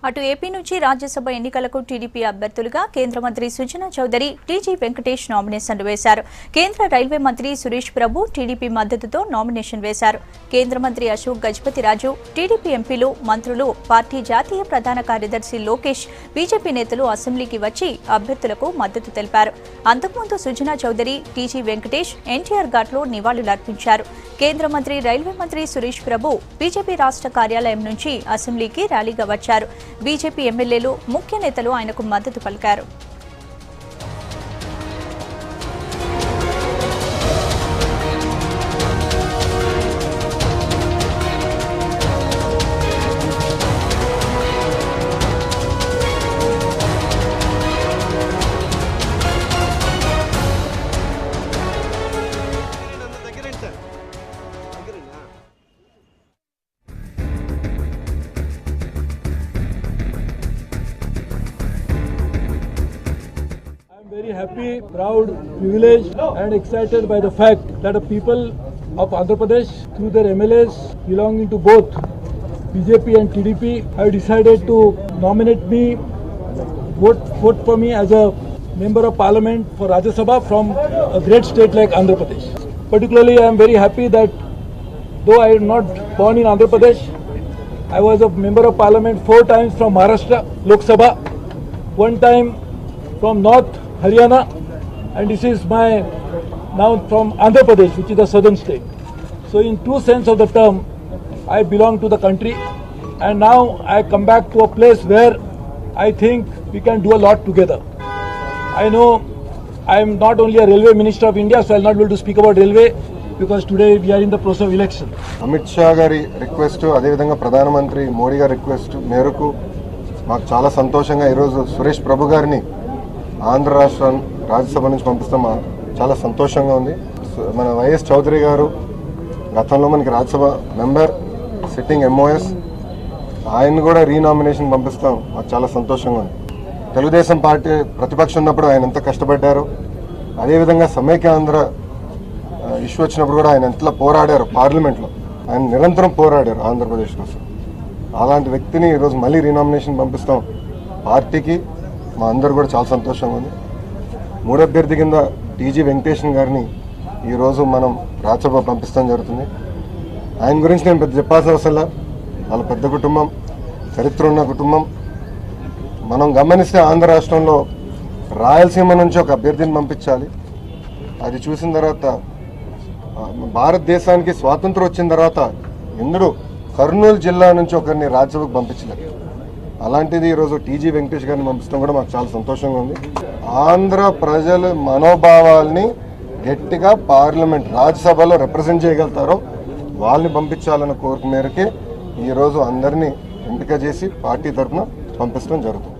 అటు ఏపీ నుంచి రాజ్యసభ ఎన్నికలకు టీడీపీ అభ్యర్థులుగా కేంద్ర మంత్రి సుజనా చౌదరి, టీజీ వెంకటేష్ నామినేషన్లు వేశారు. కేంద్ర రైల్వే మంత్రి సురేష్ ప్రభు టీడీపీ మద్దతుతో నామినేషన్ వేశారు. కేంద్ర మంత్రి అశోక్ గజపతిరాజు, టీడీపీ ఎంపీలు, మంత్రులు, పార్టీ జాతీయ ప్రధాన కార్యదర్శి లోకేష్, బీజేపీ నేతలు అసెంబ్లీకి వచ్చి అభ్యర్థులకు మద్దతు తెలిపారు. అంతకుముందు సుజనా చౌదరి, టీజీ వెంకటేష్ ఎన్టీఆర్ ఘాట్లో నివాళులర్పించారు. కేంద్ర మంత్రి, రైల్వే మంత్రి సురేష్ ప్రభు బీజేపీ రాష్ట్ర కార్యాలయం నుంచి అసెంబ్లీకి ర్యాలీగా వచ్చారు. బీజేపీ ఎమ్మెల్యేలు, ముఖ్య నేతలు ఆయనకు మద్దతు పలికారు. Very happy, proud, privileged and excited by the fact that the people of Andhra Pradesh through their MLAs belonging to both BJP and TDP have decided to nominate me, vote for me as a member of parliament for Rajya Sabha from a great state like Andhra Pradesh. Particularly I am very happy that though I am not born in Andhra Pradesh, I was a member of parliament 4 times from Maharashtra Lok Sabha, 1 time from North Haryana, and this is my now from Andhra Pradesh, which is the southern state. So in true sense of the term, I belong to the country, and now I come back to a place where I think we can do a lot together. I know I am not only a railway minister of India, so I will not be able to speak about railway because today we are in the process of election. Amit Shah gari request ade vidhanga Pradhana Mantri Modi gari request meraku maaku chaala santoshanga ee roju Suresh Prabhu garini Andhra రాష్ట్రం రాజ్యసభ నుంచి పంపిస్తాం. చాలా సంతోషంగా ఉంది. మన YS Chowdary గారు గతంలో మనకి రాజ్యసభ మెంబర్, సిట్టింగ్ ఎంఓఎస్, ఆయన్ని కూడా రీనామినేషన్ పంపిస్తాం. మాకు చాలా సంతోషంగా ఉంది. తెలుగుదేశం పార్టీ ప్రతిపక్షం ఉన్నప్పుడు ఆయన ఎంత కష్టపడ్డారు, అదేవిధంగా సమైక్య ఆంధ్ర ఇష్యూ వచ్చినప్పుడు కూడా ఆయన ఎంతలా పోరాడారు. పార్లమెంట్లో ఆయన నిరంతరం పోరాడారు ఆంధ్రప్రదేశ్ కోసం. అలాంటి వ్యక్తిని ఈరోజు మళ్ళీ రీనామినేషన్ పంపిస్తాం. పార్టీకి మా అందరూ కూడా చాలా సంతోషంగా ఉంది. 3వ అభ్యర్థి కింద టీజీ వెంకటేష్ గారిని ఈరోజు మనం రాజ్యసభ పంపిస్తాం జరుగుతుంది. ఆయన గురించి నేను పెద్ద చెప్పాల్సిన అవసరం, వాళ్ళ పెద్ద కుటుంబం, చరిత్ర ఉన్న కుటుంబం. మనం గమనిస్తే ఆంధ్ర రాష్ట్రంలో రాయలసీమ నుంచి ఒక అభ్యర్థిని పంపించాలి. అది చూసిన తర్వాత భారతదేశానికి స్వాతంత్రం వచ్చిన తర్వాత ఎందుకు కర్నూలు జిల్లా నుంచి ఒకరిని రాజ్యసభకు పంపించలేదు. అలాంటిది ఈరోజు టీజీ వెంకటేష్ గారిని పంపిస్తాం కూడా మాకు చాలా సంతోషంగా ఉంది. ఆంధ్ర ప్రజల మనోభావాల్ని గట్టిగా పార్లమెంట్ రాజ్యసభలో రిప్రజెంట్ చేయగలుగుతారో వాళ్ళని పంపించాలన్న కోరిక మేరకే ఈరోజు అందరినీ ఎంపిక చేసి పార్టీ తరఫున పంపించడం జరుగుతుంది.